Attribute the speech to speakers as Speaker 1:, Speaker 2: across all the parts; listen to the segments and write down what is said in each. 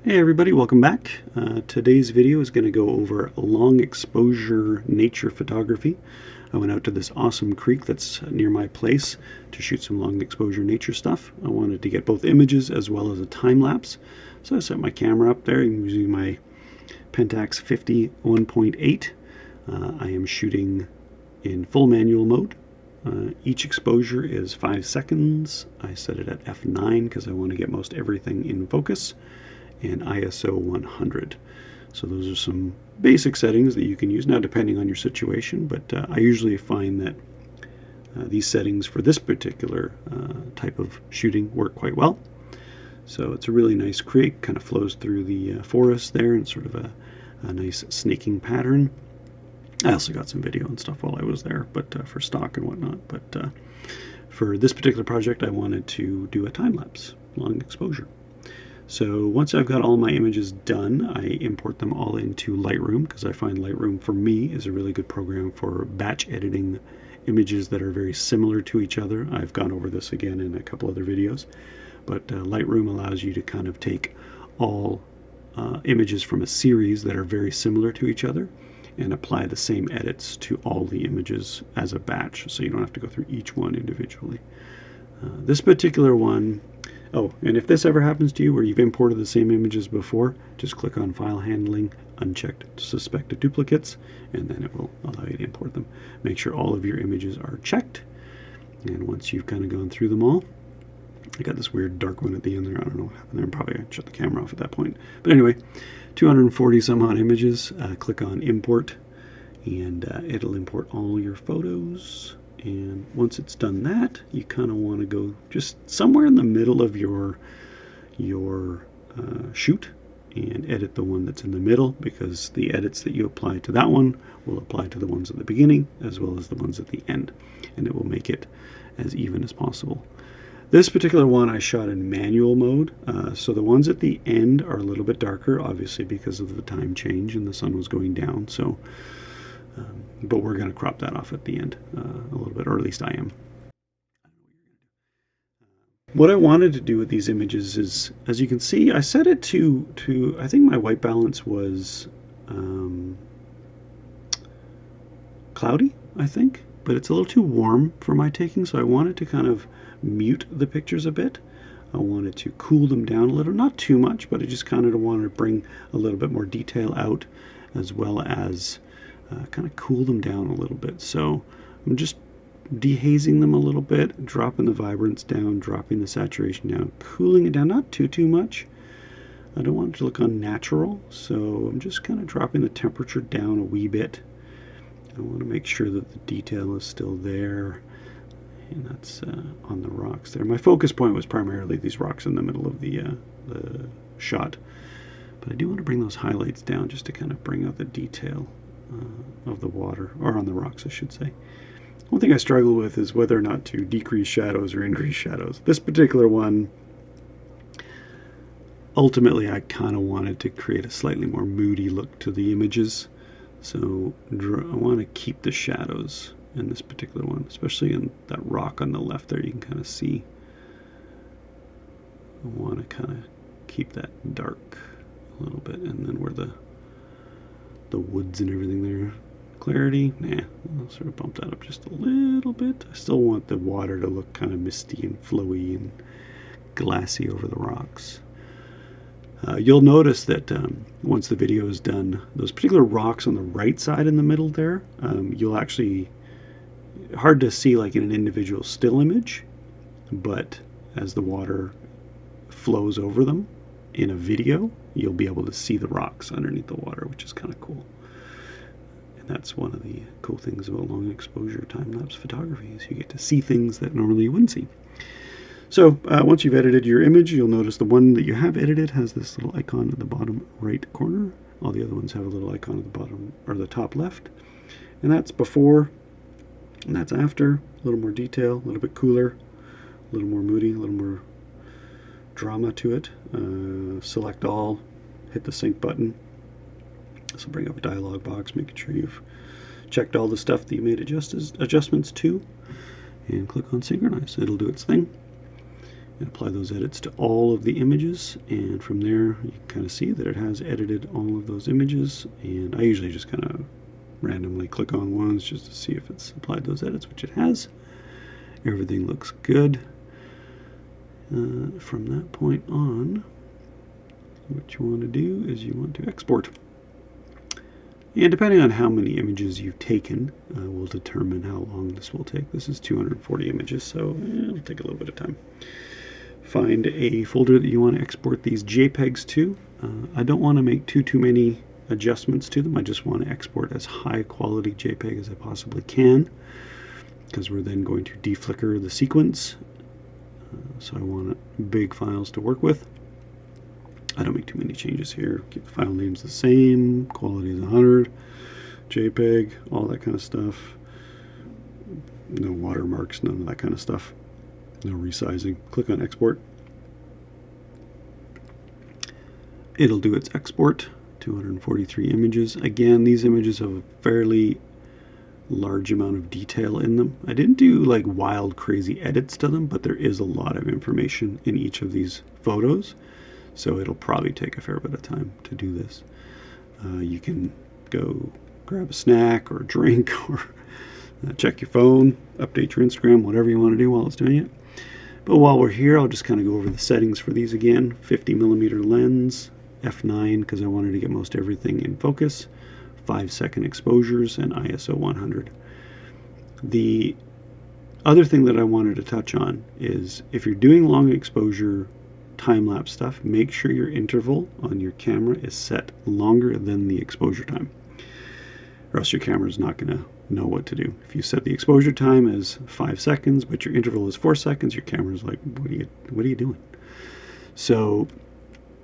Speaker 1: Hey everybody, welcome back. Today's video is going to go over long exposure nature photography. I went out to this awesome creek that's near my place to shoot some long exposure nature stuff. I wanted to get both images as well as a time lapse. So I set my camera up there using my Pentax 1.8. I am shooting in full manual mode. Each exposure is 5 seconds. I set it at f9 because I want to get most everything in focus, and ISO 100. So those are some basic settings that you can use now depending on your situation, but I usually find that these settings for this particular type of shooting work quite well. So it's a really nice creek, kind of flows through the forest there, and sort of a nice snaking pattern. I also got some video and stuff while I was there, but for stock and whatnot. But for this particular project, I wanted to do a time lapse, long exposure. So once I've got all my images done, I import them all into Lightroom, because I find Lightroom for me is a really good program for batch editing images that are very similar to each other. I've gone over this again in a couple other videos, but Lightroom allows you to kind of take all images from a series that are very similar to each other and apply the same edits to all the images as a batch, so you don't have to go through each one individually. This particular one, oh, and if this ever happens to you where you've imported the same images before, just click on File Handling, uncheck Suspected Duplicates, and then it will allow you to import them. Make sure all of your images are checked, and once you've kind of gone through them all, I got this weird dark one at the end there. I don't know what happened there. Probably I shut the camera off at that point. But anyway, 240 some odd images. Click on Import, and it'll import all your photos. And once it's done that, you kind of want to go just somewhere in the middle of your shoot and edit the one that's in the middle, because the edits that you apply to that one will apply to the ones at the beginning as well as the ones at the end, and it will make it as even as possible. This particular one I shot in manual mode, so the ones at the end are a little bit darker, obviously because of the time change and the sun was going down. So but we're going to crop that off at the end a little bit, or at least I am. What I wanted to do with these images is, as you can see, I set it to I think my white balance was cloudy, I think, but it's a little too warm for my taking, so I wanted to kind of mute the pictures a bit. I wanted to cool them down a little, not too much, but I just kind of wanted to bring a little bit more detail out, as well as kind of cool them down a little bit. So I'm just dehazing them a little bit, dropping the vibrance down, dropping the saturation down, cooling it down, not too much. I don't want it to look unnatural, so I'm just kind of dropping the temperature down a wee bit. I want to make sure that the detail is still there, and that's on the rocks there. My focus point was primarily these rocks in the middle of the shot, but I do want to bring those highlights down just to kind of bring out the detail of the water, or on the rocks I should say. One thing I struggle with is whether or not to decrease shadows or increase shadows. This particular one, ultimately I kind of wanted to create a slightly more moody look to the images, so I want to keep the shadows in this particular one, especially in that rock on the left there. You can kind of see I want to kind of keep that dark a little bit, and then where the woods and everything there, clarity, I'll sort of bump that up just a little bit. I still want the water to look kind of misty and flowy and glassy over the rocks. You'll notice that once the video is done, those particular rocks on the right side in the middle there, you'll actually, hard to see like in an individual still image, but as the water flows over them in a video, you'll be able to see the rocks underneath the water, which is kind of cool. And that's one of the cool things about long exposure time-lapse photography, is you get to see things that normally you wouldn't see. So once you've edited your image, you'll notice the one that you have edited has this little icon at the bottom right corner. All the other ones have a little icon at the bottom or the top left. And that's before and that's after. A little more detail, a little bit cooler, a little more moody, a little more drama to it. Select all, hit the sync button. This will bring up a dialog box, making sure you've checked all the stuff that you made adjustments to, and click on synchronize. It'll do its thing. and apply those edits to all of the images, and from there you can kind of see that it has edited all of those images. And I usually just kind of randomly click on ones just to see if it's applied those edits, which it has. Everything looks good. From that point on, what you want to do is you want to export. And depending on how many images you've taken, will determine how long this will take. This is 240 images, so it'll take a little bit of time. Find a folder that you want to export these JPEGs to. I don't want to make too many adjustments to them. I just want to export as high quality JPEG as I possibly can, because we're then going to deflicker the sequence. So I want big files to work with. I don't make too many changes here. Keep the file names the same. Quality is 100. JPEG, all that kind of stuff. No watermarks, none of that kind of stuff. No resizing. Click on export. It'll do its export. 243 images. Again, these images have a fairly large amount of detail in them. I didn't do like wild crazy edits to them, but there is a lot of information in each of these photos, so it'll probably take a fair bit of time to do this. You can go grab a snack or a drink or check your phone, update your Instagram, whatever you want to do while it's doing it. But while we're here, I'll just kind of go over the settings for these again. 50mm lens, f9 because I wanted to get most everything in focus, 5-second exposures, and ISO 100. The other thing that I wanted to touch on is if you're doing long exposure time-lapse stuff, make sure your interval on your camera is set longer than the exposure time, or else your camera is not going to know what to do. If you set the exposure time as 5 seconds, but your interval is 4 seconds, your camera is like, what are you doing? So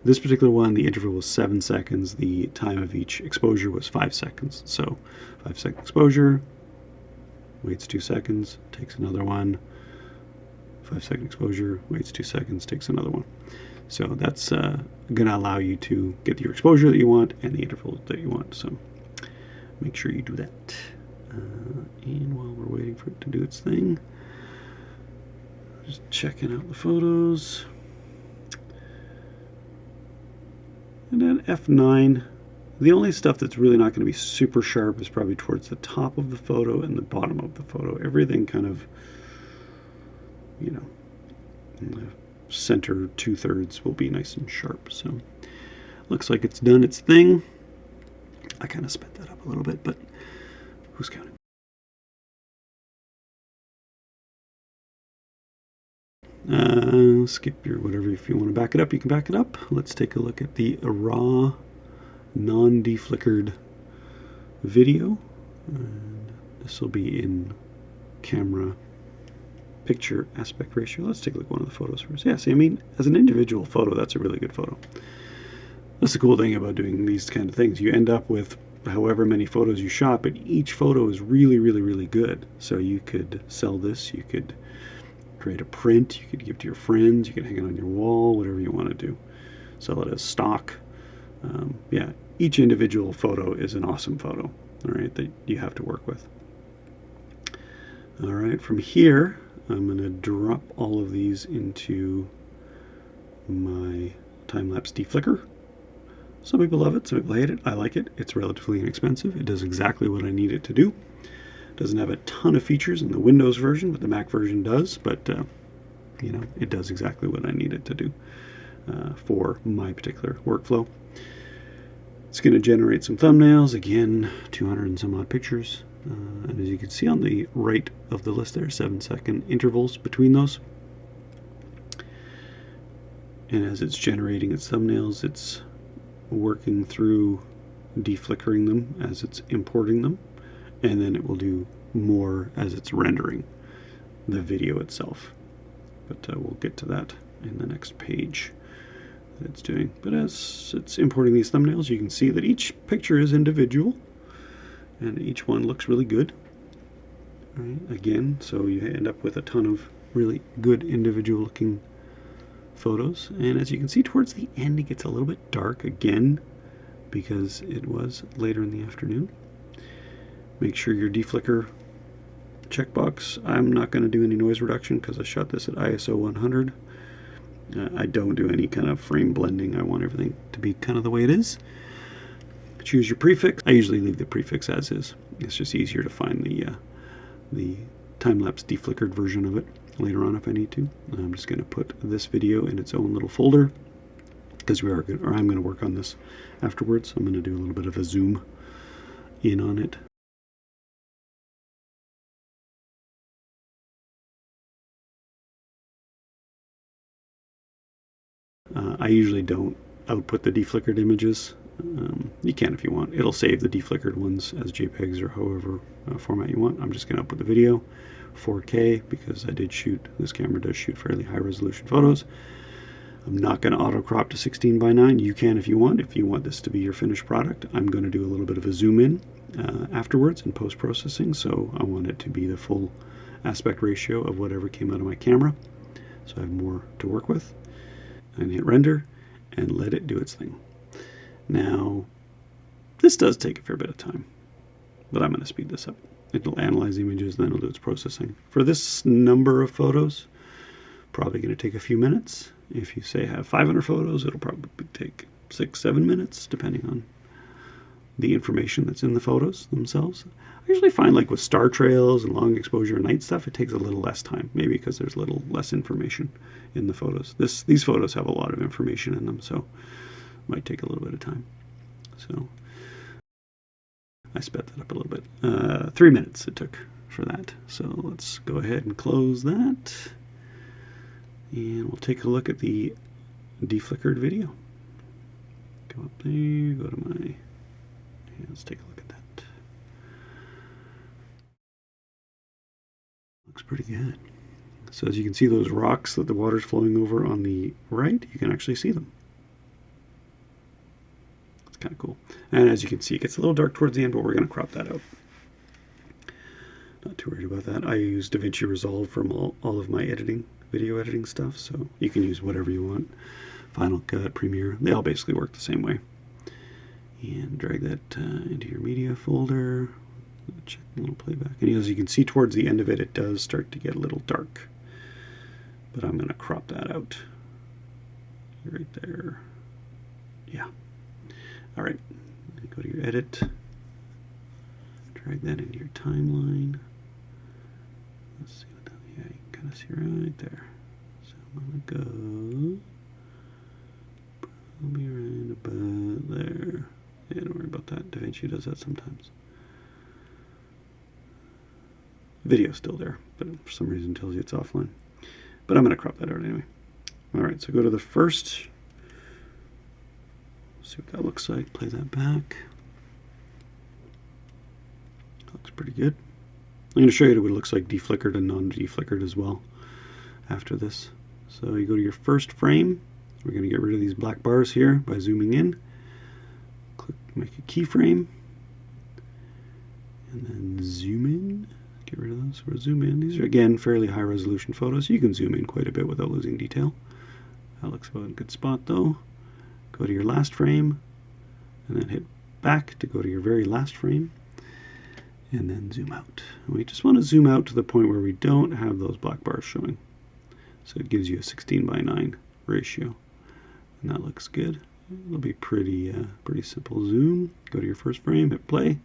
Speaker 1: this particular one, the interval was 7 seconds. The time of each exposure was 5 seconds. So 5-second exposure, waits 2 seconds, takes another one. 5-second exposure, waits 2 seconds, takes another one. So that's going to allow you to get your exposure that you want and the interval that you want. So make sure you do that. And while we're waiting for it to do its thing, just checking out the photos. And then F9, the only stuff that's really not going to be super sharp is probably towards the top of the photo and the bottom of the photo. Everything kind of, you know, in the center 2/3 will be nice and sharp. So looks like it's done its thing. I kind of sped that up a little bit, but who's counting? Skip your whatever. If you want to back it up, you can back it up. Let's take a look at the raw, non-deflickered video. And this will be in camera picture aspect ratio. Let's take a look at one of the photos first. Yeah, see, I mean, as an individual photo, that's a really good photo. That's the cool thing about doing these kind of things. You end up with however many photos you shot, but each photo is really, really, really good. So you could sell this, you could create a print, you could give to your friends, you could hang it on your wall, whatever you want to do. Sell it as stock. Yeah, each individual photo is an awesome photo, all right, that you have to work with. All right, from here, I'm going to drop all of these into my Timelapse DeFlicker. Some people love it, some people hate it. I like it. It's relatively inexpensive. It does exactly what I need it to do. Doesn't have a ton of features in the Windows version, but the Mac version does. But you know, it does exactly what I need it to do for my particular workflow. It's going to generate some thumbnails. Again, 200 and some odd pictures. And as you can see on the right of the list, there are 7-second intervals between those. And as it's generating its thumbnails, it's working through deflickering them as it's importing them, and then it will do more as it's rendering the video itself. But we'll get to that in the next page that it's doing. But as it's importing these thumbnails, you can see that each picture is individual, and each one looks really good. All right, again, so you end up with a ton of really good individual looking photos. And as you can see towards the end, it gets a little bit dark again because it was later in the afternoon. Make sure your deflicker checkbox, I'm not going to do any noise reduction because I shot this at ISO 100. I don't do any kind of frame blending. I want everything to be kind of the way it is. Choose your prefix. I usually leave the prefix as is. It's just easier to find the time-lapse deflickered version of it later on if I need to. I'm just going to put this video in its own little folder because I'm going to work on this afterwards. I'm going to do a little bit of a zoom in on it. I usually don't output the deflickered images. You can if you want. It'll save the deflickered ones as JPEGs or however format you want. I'm just going to output the video 4K because this camera does shoot fairly high resolution photos. I'm not going to auto crop to 16:9. You can if you want. If you want this to be your finished product, I'm going to do a little bit of a zoom in afterwards in post-processing, so I want it to be the full aspect ratio of whatever came out of my camera, so I have more to work with. And hit render and let it do its thing. Now, this does take a fair bit of time, but I'm going to speed this up. It'll analyze the images, then it'll do its processing. For this number of photos, probably going to take a few minutes. If you say have 500 photos, it'll probably take 6-7 minutes, depending on the information that's in the photos themselves. I usually find like with star trails and long exposure night stuff, it takes a little less time, maybe because there's a little less information in the photos. These photos have a lot of information in them, so it might take a little bit of time. So I sped that up a little bit. 3 minutes it took for that. So let's go ahead and close that. And we'll take a look at the deflickered video. Go up there, go to my, let's take a look at that. Looks pretty good. So as you can see those rocks that the water's flowing over on the right, you can actually see them. It's kind of cool. And as you can see, it gets a little dark towards the end, but we're going to crop that out. Not too worried about that. I use Davinci Resolve from all of my video editing stuff, so you can use whatever you want. Final Cut, Premiere, they all basically work the same way. And drag that into your media folder. Check a little playback. And as you can see towards the end of it, it does start to get a little dark. But I'm going to crop that out. Right there. Yeah. All right. Go to your edit. Drag that into your timeline. Let's see what that, yeah, you can kind of see right there. So I'm going to go probably right about there. Yeah, don't worry about that. DaVinci does that sometimes. Video's still there, but for some reason it tells you it's offline. But I'm going to crop that out anyway. Alright, so go to the first. See what that looks like. Play that back. Looks pretty good. I'm going to show you what it looks like deflickered and non-deflickered as well after this. So you go to your first frame. We're going to get rid of these black bars here by zooming in. Click make a keyframe. And then zoom in. Get rid of those. We'll zoom in. These are, again, fairly high resolution photos. You can zoom in quite a bit without losing detail. That looks about a good spot though. Go to your last frame and then hit back to go to your very last frame and then zoom out. And we just want to zoom out to the point where we don't have those black bars showing. So it gives you a 16:9 ratio. And that looks good. It'll be pretty simple zoom. Go to your first frame, hit play.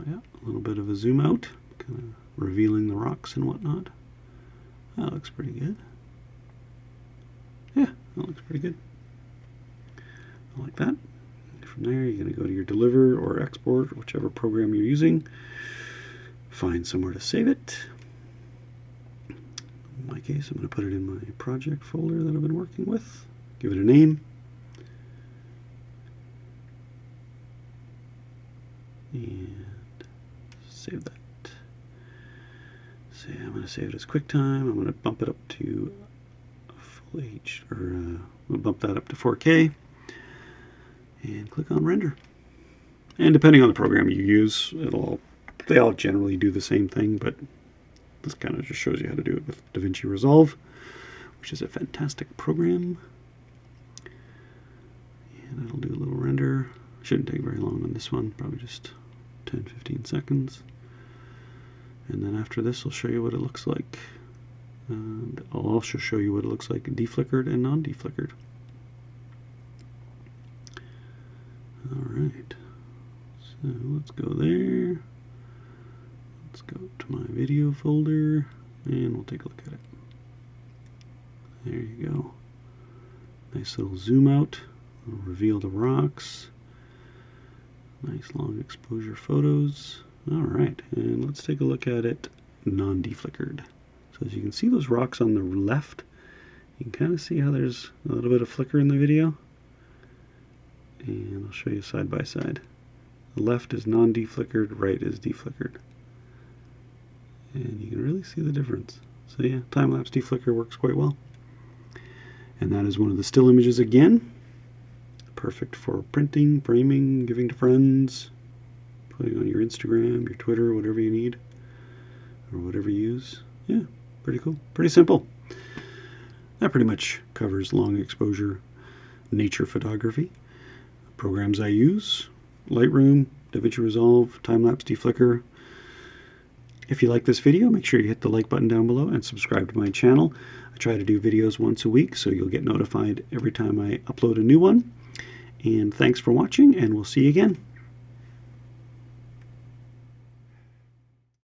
Speaker 1: Yeah, a little bit of a zoom out, kind of revealing the rocks and whatnot. That looks pretty good. Yeah, that looks pretty good. I like that. From there, you're going to go to your deliver or export, whichever program you're using. Find somewhere to save it. In my case, I'm going to put it in my project folder that I've been working with. Give it a name. And save that. So I'm going to save it as QuickTime. I'm going to bump it up to full H, or we'll bump that up to 4K. And click on render. And depending on the program you use, they all generally do the same thing, but this kind of just shows you how to do it with Davinci Resolve, which is a fantastic program. And it'll do a little render. Shouldn't take very long on this one, probably just 10-15 seconds. And then after this, I'll show you what it looks like And I'll also show you what it looks like deflickered and non-deflickered. Alright, so let's go there. Let's go to my video folder and we'll take a look at it. There you go. Nice little zoom out. We'll reveal the rocks. Nice long exposure photos. Alright, and let's take a look at it non-deflickered. So as you can see those rocks on the left, you can kind of see how there's a little bit of flicker in the video. And I'll show you side by side. The left is non-deflickered, right is deflickered. And you can really see the difference. So yeah, Timelapse DeFlicker works quite well. And that is one of the still images again. Perfect for printing, framing, giving to friends, putting on your Instagram, your Twitter, whatever you need, or whatever you use. Yeah, pretty cool. Pretty simple. That pretty much covers long exposure nature photography. Programs I use: Lightroom, Davinci Resolve, Timelapse DeFlicker. If you like this video, make sure you hit the like button down below and subscribe to my channel. I try to do videos once a week, so you'll get notified every time I upload a new one. And thanks for watching, and we'll see you again.